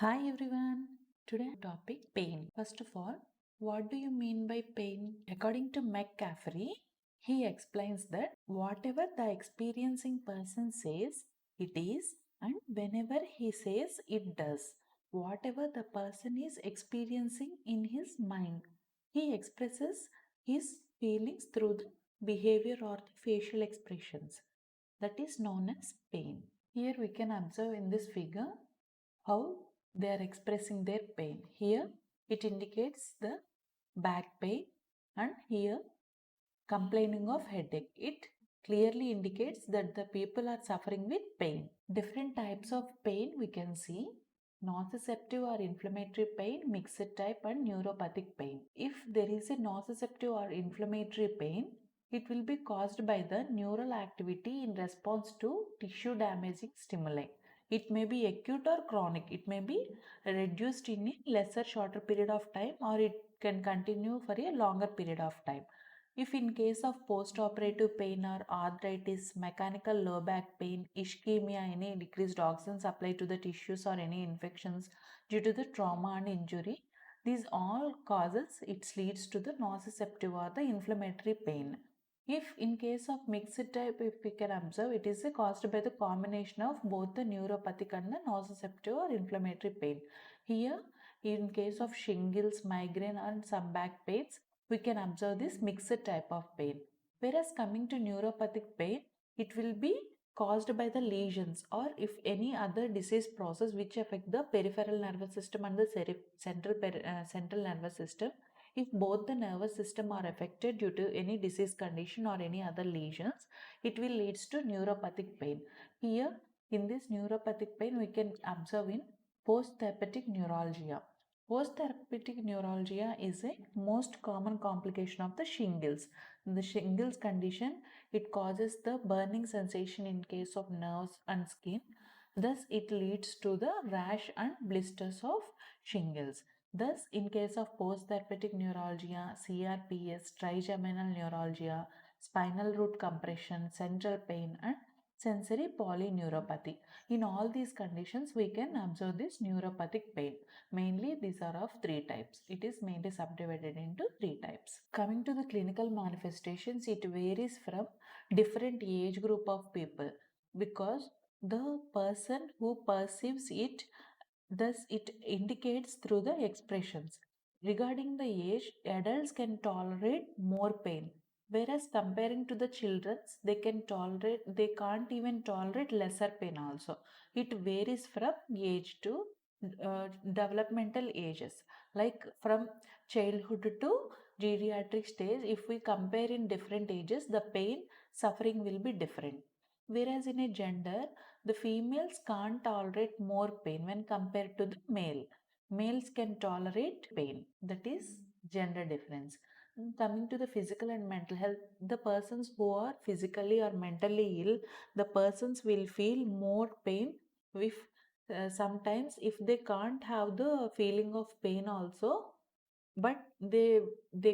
Hi everyone. Today topic pain. First of all, what do you mean by pain? According to McCaffrey, he explains that whatever the experiencing person says, it is, and whenever he says it does, whatever the person is experiencing in his mind, he expresses his feelings through the behavior or the facial expressions. That is known as pain. Here we can observe in this figure how they are expressing their pain. Here it indicates the back pain, and here complaining of headache. It clearly indicates that the people are suffering with pain. Different types of pain we can see: nociceptive or inflammatory pain, mixed type, and neuropathic pain. If there is a nociceptive or inflammatory pain, it will be caused by the neural activity in response to tissue damaging stimuli. It may be acute or chronic. It may be reduced in a lesser shorter period of time, or it can continue for a longer period of time. If in case of post-operative pain or arthritis, mechanical low back pain, ischemia, any decreased oxygen supply to the tissues, or any infections due to the trauma and injury, these all causes it leads to the nociceptive or the inflammatory pain. If in case of mixed type, if we can observe, it is caused by the combination of both the neuropathic and the nociceptive or inflammatory pain. Here, in case of shingles, migraine, and some back pains, we can observe this mixed type of pain. Whereas coming to neuropathic pain, it will be caused by the lesions or if any other disease process which affect the peripheral nervous system and the central nervous system. If both the nervous system are affected due to any disease condition or any other lesions, it will leads to neuropathic pain. Here, in this neuropathic pain, we can observe in post-therapeutic neuralgia. Post-therapeutic neuralgia is a most common complication of the shingles. In the shingles condition, it causes the burning sensation in case of nerves and skin. Thus, it leads to the rash and blisters of shingles. Thus, in case of post-therapeutic neuralgia, CRPS, trigeminal neuralgia, spinal root compression, central pain, and sensory polyneuropathy. In all these conditions, we can observe this neuropathic pain. Mainly, these are of three types. It is mainly subdivided into three types. Coming to the clinical manifestations, it varies from different age group of people because the person who perceives it, thus it indicates through the expressions. Regarding the age, adults can tolerate more pain, whereas comparing to the children's, they can't even tolerate lesser pain also. It varies from age to developmental ages, like from childhood to geriatric stage. If we compare in different ages, the pain suffering will be different. Whereas in a gender, the females can't tolerate more pain when compared to the male. Males can tolerate pain. That is gender difference. Coming to the physical and mental health, the persons who are physically or mentally ill, the persons will feel more pain if sometimes if they can't have the feeling of pain also, but they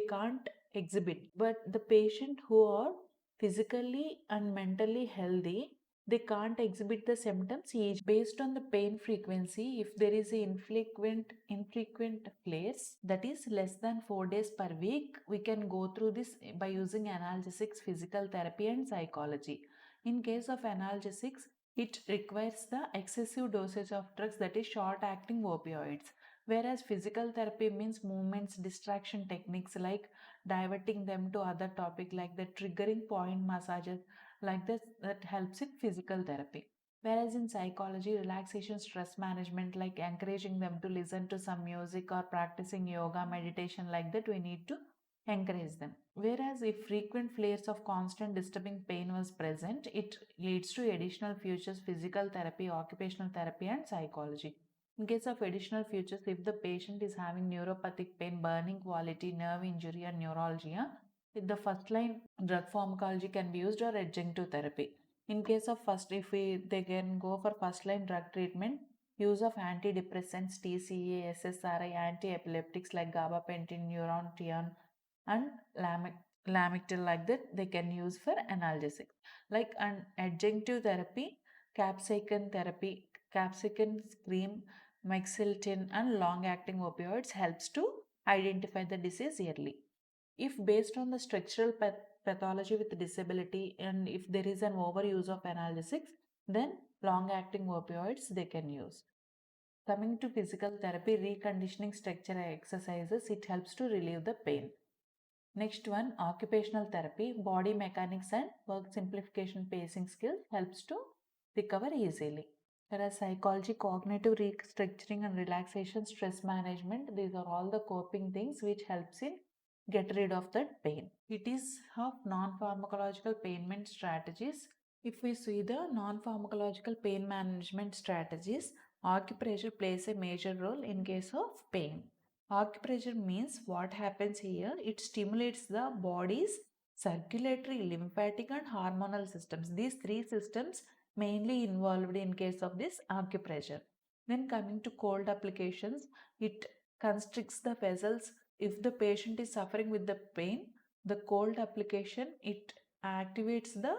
can't exhibit. But the patient who are physically and mentally healthy, they can't exhibit the symptoms each based on the pain frequency. If there is a infrequent flares, that is less than 4 days per week, we can go through this by using analgesics, physical therapy, and psychology. In case of analgesics, it requires the excessive dosage of drugs, that is short acting opioids. Whereas physical therapy means movements, distraction techniques like diverting them to other topic like the triggering point massages, like this, that helps in physical therapy. Whereas in psychology, relaxation, stress management, like encouraging them to listen to some music or practicing yoga, meditation, like that, we need to encourage them. Whereas if frequent flares of constant disturbing pain was present, it leads to additional features: physical therapy, occupational therapy, and psychology. In case of additional features, if the patient is having neuropathic pain, burning quality, nerve injury, and neuralgia, the first line drug pharmacology can be used, or adjunctive therapy. In case of first, if they can go for first line drug treatment, use of antidepressants, TCA, SSRI, anti-epileptics like gabapentin, neurontin, and lamictal, like that they can use for analgesics. Like an adjunctive therapy, capsaicin therapy, capsaicin cream, Mexiltin and long-acting opioids helps to identify the disease early. If based on the structural pathology with disability and if there is an overuse of analgesics, then long-acting opioids they can use. Coming to physical therapy, reconditioning structure exercises, it helps to relieve the pain. Next one, occupational therapy, body mechanics and work simplification pacing skills helps to recover easily. Whereas psychology, cognitive restructuring and relaxation, stress management, these are all the coping things which helps in get rid of that pain. It is of non-pharmacological pain strategies. If we see the non-pharmacological pain management strategies, acupressure plays a major role in case of pain. Acupressure means what happens here, it stimulates the body's circulatory, lymphatic and hormonal systems. These three systems mainly involved in case of this acupressure. Then coming to cold applications, it constricts the vessels. If the patient is suffering with the pain, the cold application, it activates the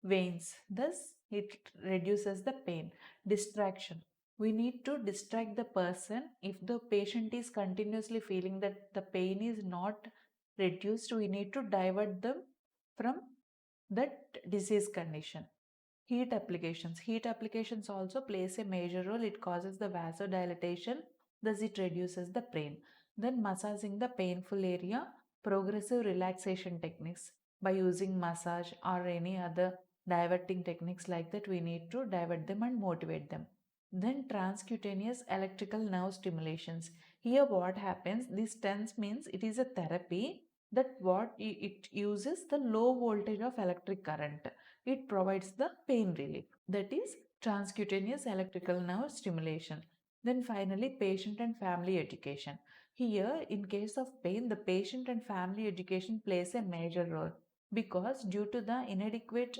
veins, thus it reduces the pain. Distraction, we need to distract the person. If the patient is continuously feeling that the pain is not reduced, we need to divert them from that disease condition. Heat applications also plays a major role. It causes the vasodilatation, thus it reduces the pain. Then massaging the painful area, progressive relaxation techniques. By using massage or any other diverting techniques like that, we need to divert them and motivate them. Then transcutaneous electrical nerve stimulations. Here what happens, this TENS means it is a therapy that what it uses the low voltage of electric current. It provides the pain relief, that is transcutaneous electrical nerve stimulation. Then finally, patient and family education. Here, in case of pain, the patient and family education plays a major role because due to the inadequate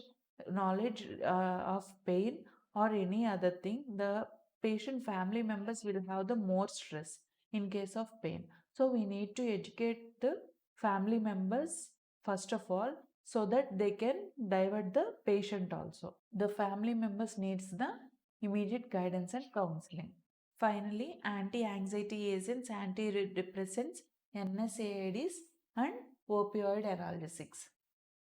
knowledge of pain or any other thing, the patient family members will have the more stress in case of pain. So we need to educate the family members first of all, so that they can divert the patient also. The family members needs the immediate guidance and counseling. Finally, anti-anxiety agents, antidepressants, NSAIDs and opioid analgesics.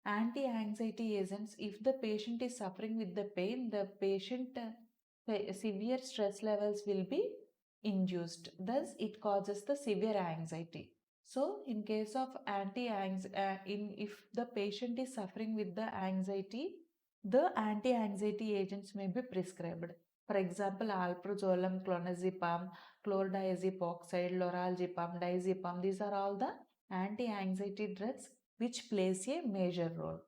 Anti-anxiety agents, if the patient is suffering with the pain, the patient severe stress levels will be induced. Thus, it causes the severe anxiety. So, in case of if the patient is suffering with the anxiety, the anti-anxiety agents may be prescribed. For example, alprazolam, clonazepam, chlordiazepoxide, loralgipam, diazepam. These are all the anti-anxiety drugs which plays a major role.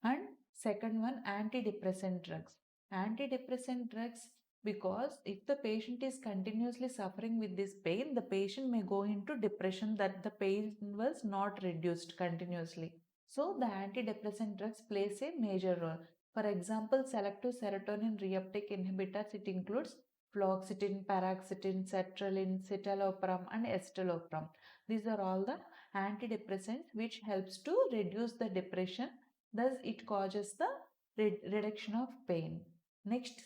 And second one, antidepressant drugs. Antidepressant drugs, because if the patient is continuously suffering with this pain, the patient may go into depression that the pain was not reduced continuously. So the antidepressant drugs plays a major role. For example, selective serotonin reuptake inhibitors, it includes fluoxetine, paroxetine, sertraline, citalopram and escitalopram. These are all the antidepressants which helps to reduce the depression, thus it causes the reduction of pain. Next,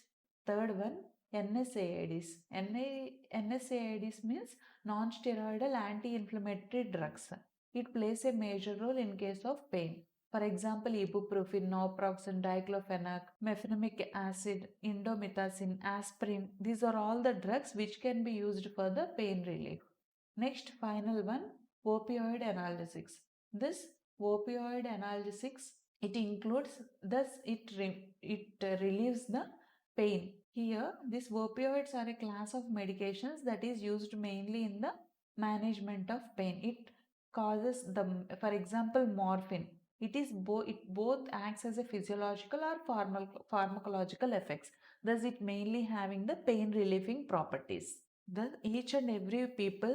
third one, NSAIDs. NSAIDs means non-steroidal anti-inflammatory drugs. It plays a major role in case of pain. For example, ibuprofen, naproxen, diclofenac, mefenamic acid, indomethacin, aspirin. These are all the drugs which can be used for the pain relief. Next, final one, opioid analgesics. This opioid analgesics, it includes, thus it relieves the pain. Here, these opioids are a class of medications that is used mainly in the management of pain. It causes the, for example, morphine. It both acts as a physiological or pharmacological effects. Thus, it mainly having the pain relieving properties. Thus, each and every people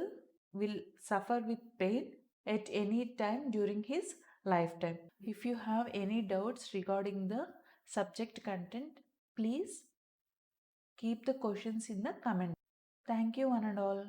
will suffer with pain at any time during his lifetime. If you have any doubts regarding the subject content, please keep the questions in the comment. Thank you one and all.